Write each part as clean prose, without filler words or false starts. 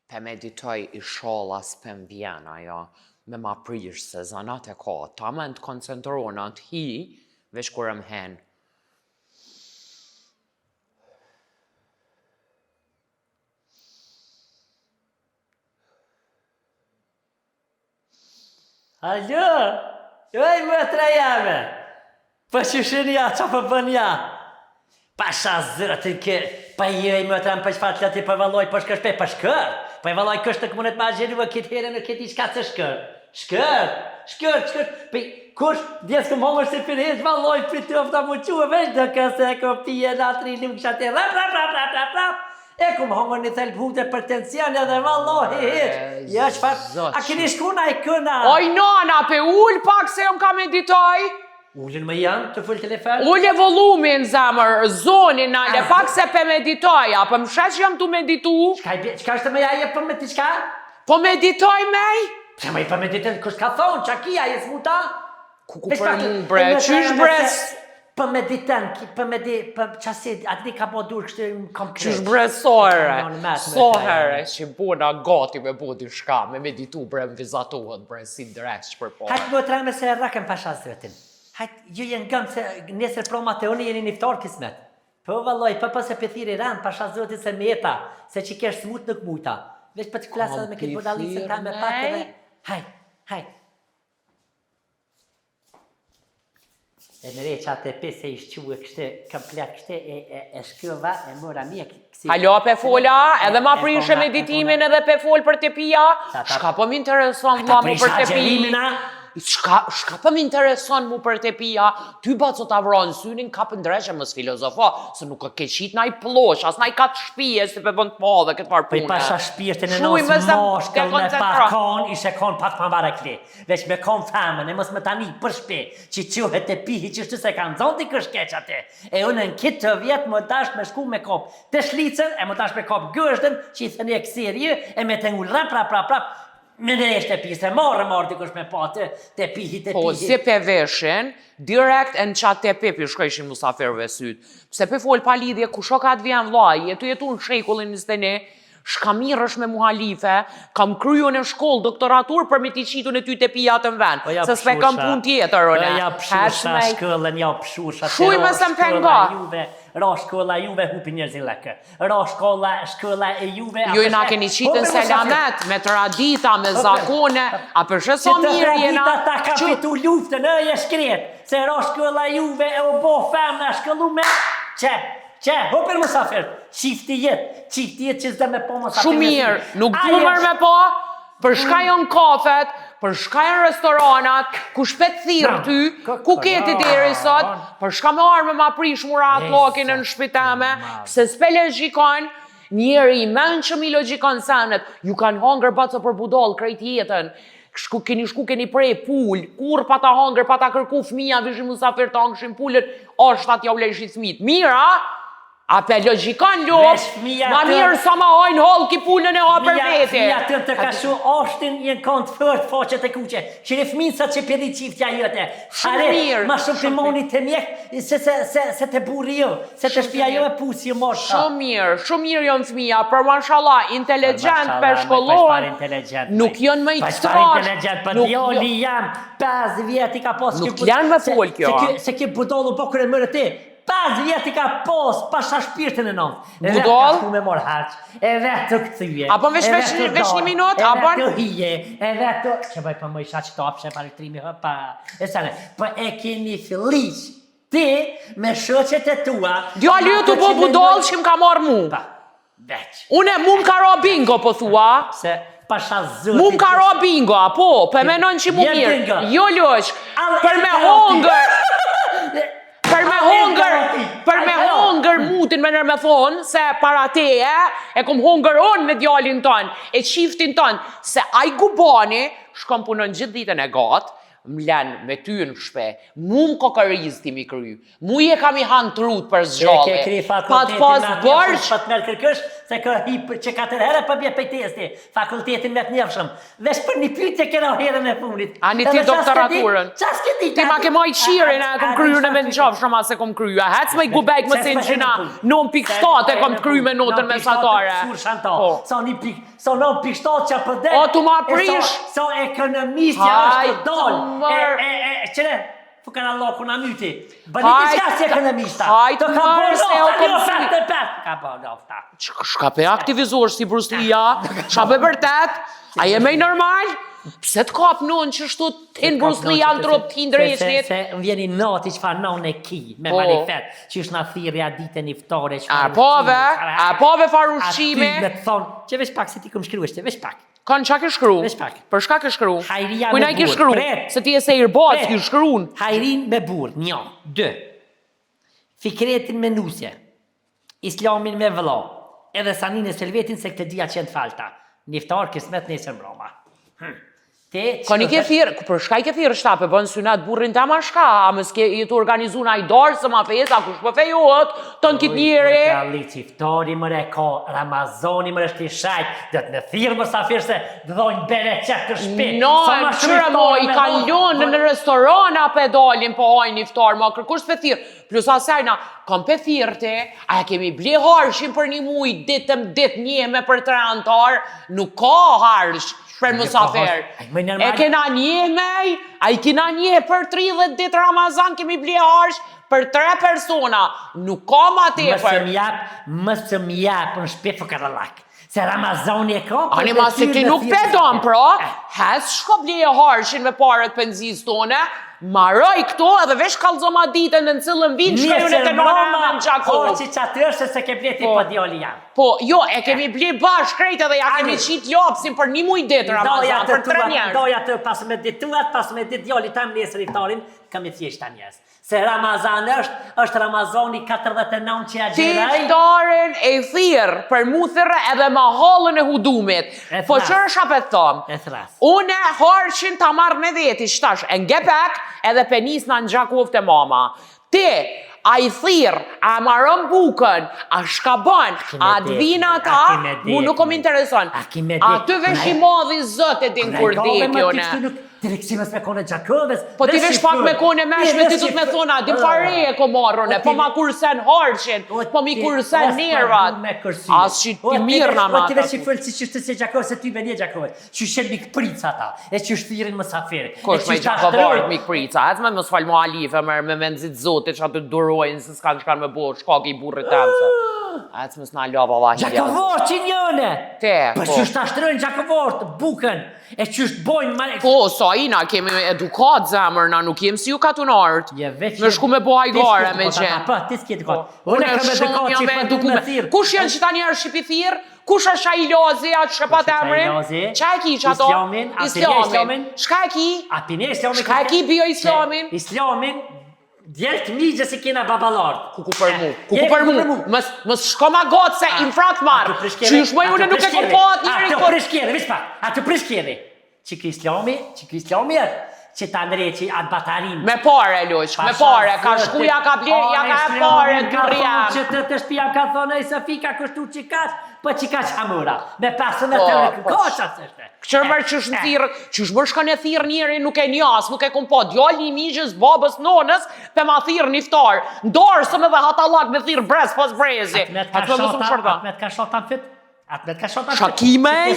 Pe meditoj i shola s'pem vjen ajo, me ma prish se zanat e ka, ta me të koncentrona të hi, veç kur më hen. Alo, oj mëtra jame, pa shushënia që për bënja. Pasha zëtën kë, pa jëj mëtra më për shfatë lëti për valoj për shkër shpe, për shkër. Pa i valoj kështë të këmunet ma gjeru këtë herën në këtë i shka të shkër. Shkër. Pe kush, djesë këm hongër se për hesh valoj për të ofta mu quë veç dhe këse e kom pije natri një më kësha të rap. E kom hongër një thelë bhute për tension edhe valoj hesh. Ja shfarë, a keni shkuna i këna? Oj nana, pe ull pak se jom ka meditoj. Ullën më janë të full telefon? Ulle volumin, zamër, zonin, nale, pak se pe meditoja, për më shesh jam tu meditu. Qka është të me jaje për me t'i qka? Po meditoj mej? Pse me i për meditoj, kështë ka thonë, qa kia, jes mu ta? Ku për mu bre, qysh bre? Për meditën, për qasi, atë ka po dur kështë konkret. Qysh bre sohere, që bona gati me bodi shka, me meditu bre, më vizatohet bre, si direkt që për po. Hajtë më të rame se rakën pasha zëtin. Hajtë, ju jenë gëmë se nesër pro Mateoni jeni niftar kismet. Po valoj, për se pëthiri ranë, pasha zëtin se meta, se që kesh smut nuk mujta. Vesh për të klasë edhe me këtë bodalisën ta me pak edhe. Hajtë. E në reqa të pese i shquë kështë komplet kështë e shkjova e mora mje kësi. Halo, pe fola, edhe ma prishe meditimin edhe pe fol për të pia. Shka po m'intereson mua mu për të pia. Shka po m'intereson mu për të pia. Ty ba co t'avron synin ka për ndreshe mës filozofo, se nuk ke qit na i plosh, as na i ka të shpije, si pe bënd po dhe këtë farë punë. Për i pasha shpirtin e nësë moshkëll me pak kon, ishe kon pak për mbare kli. Veç me kon femën, e mës me tani për shpi, që quhet e pihi që shtu se kanë zonë t'i kërshkeq atë. E unë në kitë të vjetë më dash me shku me kop të shlicën, e më dash me kop gështën, që i thënë e kësirje, e me të ngull rap. Me në eshte pise, marë dikush me pa të pihi. Po, si pe veshin, direkt e në qatë të pepi shkojshin musafirve sytë. Pse pe fol pa lidhje, ku shokat vjen vlaj, jetu në shekullin 21, shka mirë është me muhalife, kam kryu në shkollë doktoratur për me t'i qitu në ty të pijat në vend, se s'pe kam pun tjetër, one. Ja pshusha shkëllën, ja pshusha, shuj me se më penga. Ra shkolla juve hupi njerëzin leke. Ra shkolla e juve... Jo i na keni qitën selamet, me tradita, me zakone, a përshë so mirë jena... Që të tradita ta kapitu luftën, e shkret, se ra shkolla juve e o bo femna shkollu me... Që, hopër musafir, qifti jetë që zde me po musafir... Shumë mirë, nuk dumër me po, për shka janë kafet, për shka janë restoranat, ku shpet thirë ty, ku keti deri sot, për shka me arme ma prish murat lokin në shpitame, se s'pe logjikon, njeri i men që mi logjikon senet, ju kanë hongër baco për budol krejt jetën, keni prej pull, kur pa ta hongër, pa ta kërku fmija, vishim musafir të hongëshin pullët, ashtat ja u lejshit smit. Mira, a pe logjikon lop, ma mirë sa ma hajnë hol ki pullën e ha për vete. Fmija tëmë të ka shu ashtin jenë kanë të fërët faqet e kuqe, që në fminë sa që pjedi qiftja jëte. Shumë mirë. Ma shumë të moni të mjek, se të burri jo, se të shpia jo e pusi jo moshka. Shumë mirë jonë fmija, për mashallah, inteligent, për shkollohen, nuk jonë më i të trash. Për djali jam, 5 vjeti ka pos. Nuk janë me fol kjo. Se ki budollu po kërë mërë ti. 5 vjeti ka pos, pasha shpirtin e nëmë. Budol? E vetë ka shku me morë haq, e vetë të këthyje. Apo veç një minut, apo? apo? E vetë të hije, e vetë të... Që bëj për më isha që të apshe për elektrimi hëpa. E sale, për e keni fillish, ti me shoqet e tua... Djali ju të po budol që më ka marë mu. Pa, veç. Une mu më ka ro bingo, po thua? Se pasha zëti... Mu më ka ro bingo, apo? Për menon që mu mirë. Jo losh, për me hongër... Për me hongër mutin me nërë me thonë, se para teje, e kom hongër onë me djallin tonë, e qiftin tonë, se aj gubani, shkom punon gjithë ditën e gatë, m'len me ty në shpe, mu më kokëriz ti mi kry, mu je kam i hanë trut për zgjallë, pa të pas bërsh, pa të merë kërkësh, se ka hipë që 4 herë për bje për testi, fakultetin me të njëfshëm. Vesh për një pyetje kena herën e fundit. Ani ti doktoraturën. Ti ma ke majt qirin e kom kryu në me në qafshëm ase kom kryu. A hec me i gubek më sinë që na 9.7 e kom kryu me notën mesatare. Sa 9.7 që për dhe. O, tu ma prish. Sa ekonomistja është dollë. Qëre? Fukan Allah kuna myti. Bëni të qasë ekonomista. Hajtë mërë se o kom si. Ka po lofta. Shka pe aktivizuar si Bruce Lee-a, shka pe vërtet, a je me normal? Pse të kap nën që shtu t'hin Bruce Lee-a në trup t'hin dreshnit? Se më vjeni nati që fa non e ki, me manifet, që është na thirja ditën iftare, që a pove farë ushqime? Aty me të thonë, që vesh pak se ti këm shkru eshte, vesh pak. Kanë qa ke shkru? Vesh pak. Për shka ke shkru? Hajria Kujna me i ke burë. shkru? Pret. Se ti e se i rbat, ki shkrun. Hajrin me burë, 1, 2. Fikretin me nusje. Islamin me vëlla. Edhe sanin e selvetin se këtë dhja qenë falta. Niftar kismet nesër mbroma. Ka një ke thirë, për shka i ke thirë shtape, bën synat burrin të ma shka, a mës ke i të organizu na i darë, së ma fejës, a kush për fejohet, të në kitë njëri. Kalli ciftari mëre ka, Ramazani mëre është i shajt, dhe të në thirë më safirë se dojnë bere qëtë të shpi. No, qëra mo, i kanë lënë në restoran a pe dalin po hajnë iftar, ma kërkush për thirë. Plus asajna, kam për thirëte, a kemi ble harshin për një muj, ditëm dit njeme për 3 antar, nuk ka harsh. Për mësafer. E kena njemej, a i kena një për 30 ditë Ramazan kemi ble harsh për 3 persona. Nuk ka ma tepër. Mësë më japë në shpefë këtë lak. Se Ramazani e ka për Ani ma se ti nuk pedon, pra, hes shko ble harshin me paret penzis tone, maroj këto edhe vesh kalzo ma ditën në cilën vinë shkajun e të nona në Gjakov. Po që qatër se se ke bleti pa djali janë. Po, jo, e kemi ble bash krejt edhe ja kemi qit lopsin për 1 muj ditë Ramazan, për 3 njerë. Doja të pas me dituat, pas me dit djali tam nesër iftarin, kam i thjeshta njerës. Se Ramazan është Ramazani 49 që ja gjeraj. Ti iftarin e thirë për mu thirë edhe ma halën e hudumit. Po qërë shapet thëmë? E thras. Une harshin ta marrë me veti, shtash, e ngepek edhe penis në Gjakov të mama. Ti, a i thirë, a marën bukën, a shka bën, a të vina ta, mu nuk kom intereson. A të vesh i madhi zëtë e din kur dekjone. Direksimës me kone Gjakovës. Po ti vesh pak me kone meshme, ti du të me thona, di pare e ko marrone, po ma kursen harshin, po mi kursen nervat. As që ti mirë në ma. ma. Ti vesh i fëllë si që shtë se Gjakovës, se ty me një Gjakovës, që shenë mikë prica ta, e që shtirin më safiri. Kosh me Gjakovarët mikë prica, e të me s'fal mu alife, me menzit zotit që atë të durojnë, se s'kanë shkanë me bo, shkaki i burrit temse. A të më s'na lava vahi jazë. Gjakovarë që njëne! Te, po. Për që shtë ashtrojnë Gjakovarët, bukën, e që shtë bojnë... Po, sa ina kemi edukat zemër, na nuk jem si ju katunartë. Me shku me bo hajgare me gjenë. Po, ti s'ki edukat. Unë e kam edukat që i pëndu me thirë. Kush janë që ta njerë shqipi thirë? Kush është a i lozi, a që shkepat emrin? Qa e ki që ato? Islamin. Shka e ki? Shka e ki bio Islamin? Islamin, djeltë migje si kena babalartë. Kuku për mu. Mës shko ma gotë se infrat marë. Që ju shmoj une nuk e kom pat njëri. A të prishkjeri, vish pa. A të prishkjeri. Që Islami që ta ndreqi atë batarin. Me pare, Luq, me pare. Ka shkuja, ka ble, ja ka e pare të rriam. Që të shpia ka thonë e Sofika kështu që kash, po që kash hamura. Me pasën e të koqa të shte. Qërëmër që shë në thirë, që shë bërë shka në thirë njëri nuk e njas, nuk e kom po djallë një mishës, babës, nonës, pe ma thirë njëftar. Ndarë së me dhe hatalak me thirë brez pas brezi. Atë me të ka shotan fit? Shakimej?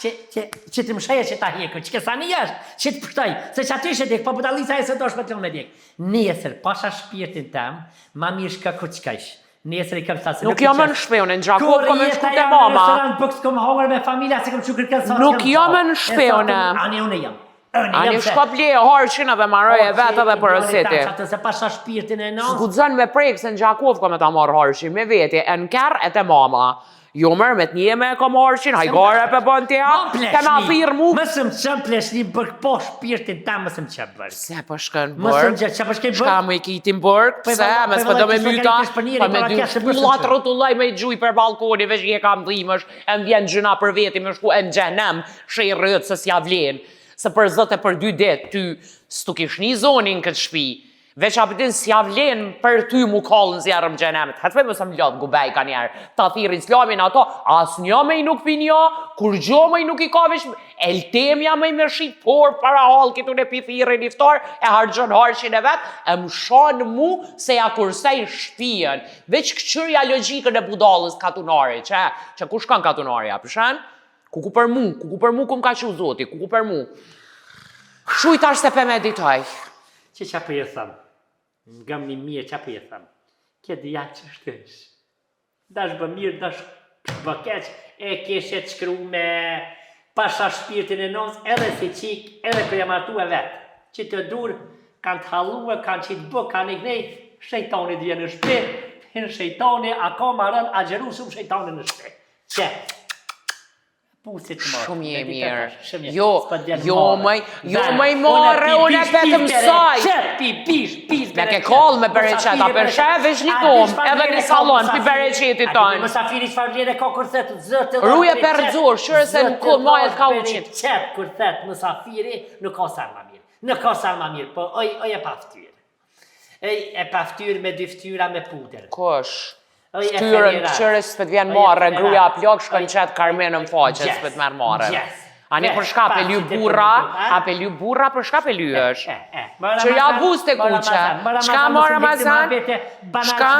Që të msheje që ta hjeku, që kësania është, që të përtoj, se që aty shë dek, po budalica e se do shpëtlon me dek. Nesër, pasha shpirtin tem, ma mirë shka kuqkajsh. Nesër i kam thasë. Nuk jam në shpeun, në Gjakov kom e shku të mama. Kur kom hongër me familja, se kom që kërkel sa nuk jam në shpeun. Ani unë jam. Ani shko ble harshin edhe maroj e vetë edhe për rësiti. Se pasha shpirtin e nësë. Zgudzën me prejkë se në Gjakov kom e ta marë harshin, me veti, e në kërë e te mama. Jo mërë me të njeme e kom harshin, hajgare për bënd tja, ke ma thirë mu. Mësëm qëm pleshni bërg po shpirtin ta mësëm qëm bërg. Se për shkën bërg, shka më i kitin bërg, se me s'pë do me myta, pa me dy shpullat rotullaj me i gjuj për balkoni, vesh je kam dhimësh, e më vjen gjëna për veti me shku e në gjenem, shë i rrët se s'ja vlen. Se për zët e për 2 dit, ty s'tu kish një zonin këtë shpi, Veç apëtin si avlen për ty mu kollën zjarëm gjenemet. Hëtëve mësë më lodhë gubej ka njerë. Ta thirë islamin ato, as një me i nuk pinja, kur gjo me i nuk i ka vesh, eltemja me i me shqit, por para halë këtu në pithirë i niftar, e hargjën harqin e vetë, e më shanë mu se ja kursej shpijen. Veç këqyrja logikën e budalës katunari, që ku shkan katunari, apëshan? Ku për mu ku më ka që zoti, ku për mu. Shujtash se pe meditaj. Që për e thëmë? Nga më një mirë që për e thëmë? Kje dhja që shtësh. Dash bë mirë, dash bë keq, e keshe të shkru me pasha shpirtin e nëzë, edhe si qik, edhe për e martu e vetë. Që të dur, kanë të halua, kanë qitë bë, kanë i gnej, shejtoni dhje në shpe, hinë shejtoni, ako marën, a gjeru shumë shejtoni në shpe. Që? Shumë je mirë. Jo mëj more, unë e petë mësaj. Me ke kallë me bereqet, a përshe veç një tomë, edhe një salon, për bereqetit tonë. Mësafiri që farvjene ka kërthet, zëtë... Ruje për dzurë, shërë se në këllë majet ka uqit. Qëtë kërthet mësafiri, nuk ka sarë ma mirë. Nuk ka sarë ma mirë, po oj e paftyrë. Oj e paftyrë me dy ftyra me puder. Kosh. Shtyrën qërës për të vjenë marrë, gruja plok shkën qëtë Karmenë në faqët së për të merë marrë. Ani për shka pe lyu burra, a pe lyu burra për shka pe lyu është. Që ja bus të kuqe. Shka marë Ramazan? Shka?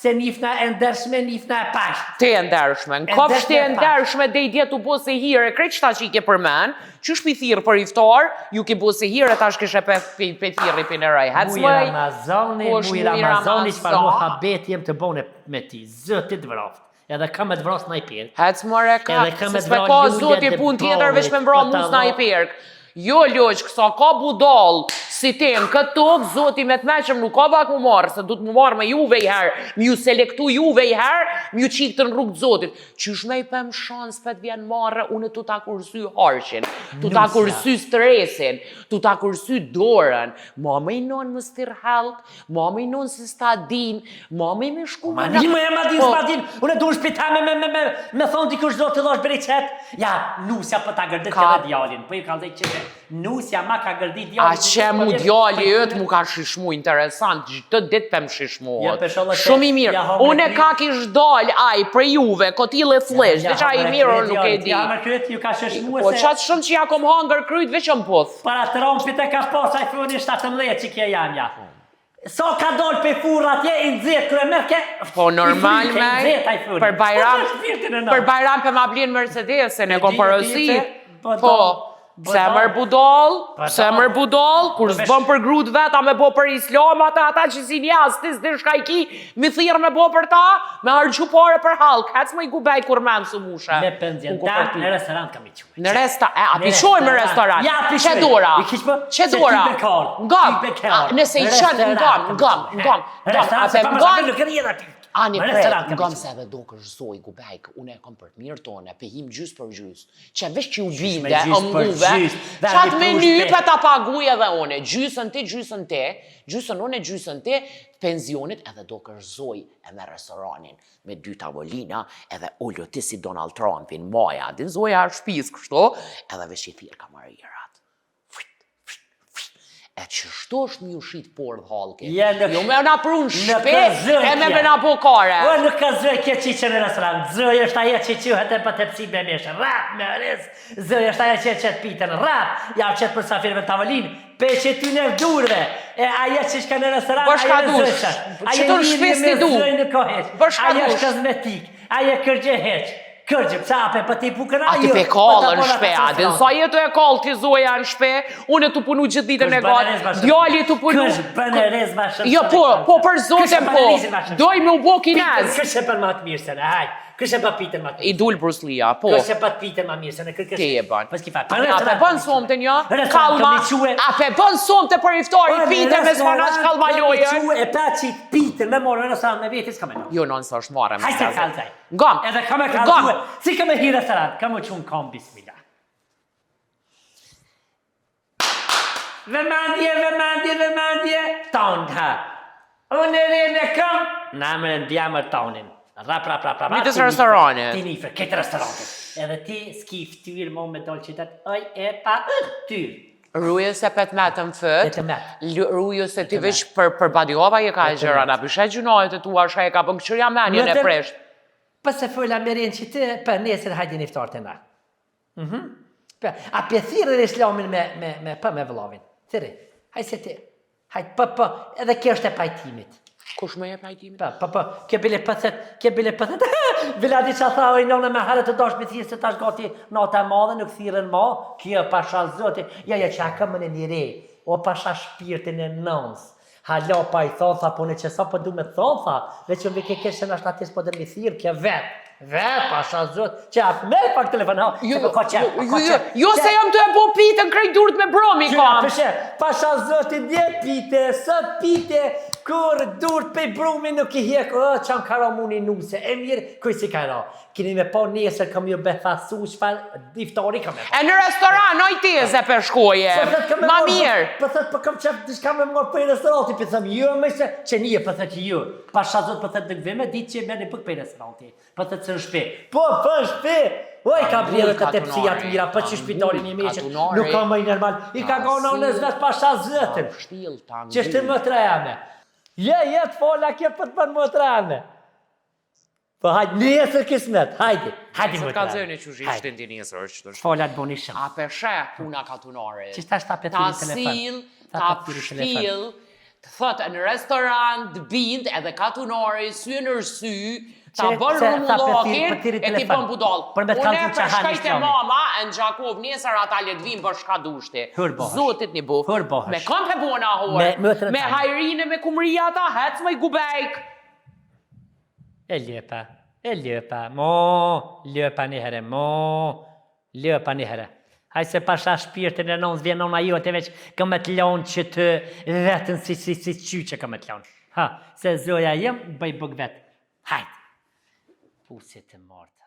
Se nifna e ndershme, nifna e pashtë. Te e ndershme. Në kopsh te e ndershme dhe i djetu bo se hire, krejt qëta që i ke përmen, që shpi thirë për iftar, ju ke bo se hire, ta shkishe pe thirë i pineraj. Muj Ramazani, që farë muhabet jem të bone me ti, zëtit vraftë. Edhe kam e të vrasë na i pirkë. Hec more ka, se s'pe ka zoti pun tjetër veç me mbra mus na i pirkë. Jo loq, kësa ka budal, si tem, këtë tokë, zoti me të meqëm nuk ka bak mu marë, se du të mu marë me juve i herë, mi ju selektu juve i herë, mi ju qikë të në rrugë të zotit. Qysh me i pëm shansë për të vjenë marë, unë tu ta kursy harqin, tu ta kursy stresin, tu ta kursy dorën, ma me i non më stir helk, ma me i non si sta din, ma me i me shku me në... Ma din, s'ma din, unë du në shpita me thonë dikush do të dhosh bereqet, ja, nusja për ta gërdit këtë djalin, po i kalde që nusja ma ka gërdit djalin. A që mu djali ëtë mu ka shishmu interesant, gjithë të ditë për më shishmu ëtë. Shumë i mirë. Unë e ka kish dal, aj, për juve, kotile flesh, dhe që a i mirë nuk e di. Ja, më kryet ju ka shishmu e se... Po qatë shumë që ja kom hangër kryt, veç më puth. Para të rompit e ka posa i fruni 17 që kje janë ja. So ka dollë për furra atje i nëzirë, kërë mërë ke... Po normal me, për Bajram për ma blinë Mercedesin, e kom përësit. Po, semër budol, kur s'bën për grut veta me bo për islam, ata që si njastis, dhe shka i ki, mi thirë me bo për ta, me hargju pare për halk, hec më i gubej kur menë së mushe. Me pëndjen, në restorant kam i quaj. Në restorant, a pishoj me restorant? Ja, pishoj. Që dora? Që dora? Ngam, nëse i qënë, ngam. Ani prej, ngam se edhe do kësh zoj gubejk, une e kom për të mirë tonë, pe him gjys për gjys. Që vesh që u vinde, ëmbuve, qatë meny për ta paguj edhe une, gjysën ti, gjysën une, gjysën ti, pensionit edhe do kësh zoj e me restoranin, me 2 tavolina, edhe ullo ti si Donald Trumpin, maja, din zoja shpis kështu, edhe vesh i thirë kamarirat. E që shto është mi u shqitë por dhe halke. Jo me na prun shpe, e me na po kare. O, nuk ka zëj kje qiqë në restorant. Zëj është aje që qëhet e për të pësit me meshë. Rap, me rëz. Zëj është aje që qëtë pitën. Rap, ja qëtë për safirëve të tavolin. Pe që ty në vdurve. E aje që shka në restorant, aje në zëjshët. Që të në shpes të du. Zëj në koheq. Aje është kozmetik. Aje kërgje heq. Kërgjë, pësa ape për ti pukëra jo. A ti pe kallë në shpe, adin sa jetu e kallë ti zoja në shpe, unë tu punu gjithë ditën e gatë, djali tu punu... Kërgjë, bënërez ma shumë. Jo, po për zotem po, doj me u bo kinez. Kërgjë për ma të mirë se në, haj, kërgjë për pitën ma të mirë. I dul Bruce Lee, po. Kërgjë për pitën ma mirë se në, kërgjë. Ke e ban. Pës ki fa, a pe bën somë të një, kalma, a pe bën somë të për iftari, pitën me s'manash kalma lojën. E pa që pitën me morë në rësarën me vetis, ka me në. Jo, non së është marë. Hajse kalzaj. Ngam. Edhe ka me kalzue. Si ka me hi restaurant, ka me qunë kom bismillah. Vëmandje, tonë ha. Unë e rejnë e kam, na me në bjamër tonin. Rap. Vitës restoranit. Ti nifër, këtë restoranit. Edhe ti s'ki ftyrë mo me dolë qytet, oj e pa ftyrë. Ruje se pet metën fët, Jetë met. ruje se ti veç për badiova je ka e gjëra, na pishe gjunojt e tua shka e ka pën këshërja menjën e presht. Pas se fola me rinë që ti, për nesër hajdi niftar të na. A pjethirë islamin me vëllavin. Thiri, haj se ti. Hajt, edhe kjo është e pajtimit. Kush me je pajtimit? Kjo bile pëthet, Viladi që tha oj nona me herë të dash me thjesë të tash gati nata e madhe, nuk thirën ma, kjo pasha zoti, ja që a këmën e njëre, o pasha shpirtin e nëns, hala pa i thonë, tha, po në që sa po du me thonë, tha, dhe që vi ke keshë në ashtatis po dhe me thirë, kjo vet, pasha zoti, që a me pak telefon, ha, Jo se jam të e po pite në krejt durët me bromi, kam. Pasha zoti, dje pite, sot pite, kur durët pe brumi nuk i hjek, qam kara muni nuse, e mirë, kuj si kara. Kini me po nesër kam ju bethasu, shfar diftari kam e po. E në restoran, oj teze për shkoje, ma mirë. Pëthet për kam qef, dishka me mërë për i restoranti, për thëmë, jo me se, që nije pëthet ju. Pasha zot pëthet në gvime, ditë që me një pëk për i restoranti. Pëthet së në shpe. Po, për shpe! Oj, ka blerët të tepsia të mira, për që shpitarin i meqet, nuk ka më i normal. I ka gona në zvet pasha zëtën. Që shtë më të rejame. Jetë fola kjo për të për më të rejame. Po hajtë, nesër kismet, hajdi më të Ka rejame. zëni që shishtin ti nesër, është të Fola të boni shumë. A peshe puna katunare. Që shta shta Ta petiri telefon. sil, ta pështil, të thot në restoran, të bind, edhe katunare, sy në sy, ta bërë rumullokin, e ti bën budal. Une përshkajt e mama, në Gjakov, nesër ata letvim për shka dushti. Zotit një buf. Me kam pe bona hore. Me hajrine, me kumria ta, hec me i gubejk. E ljöpa, ljöpa një herë, Haj se pasha shpirtin e nonës, vjen nona jo të veç, këmë të lonë që të vetën si qyqe këmë të lonë. Ha, se zoja jem, bëj bëg vetë. Hajtë. Pusit të martë.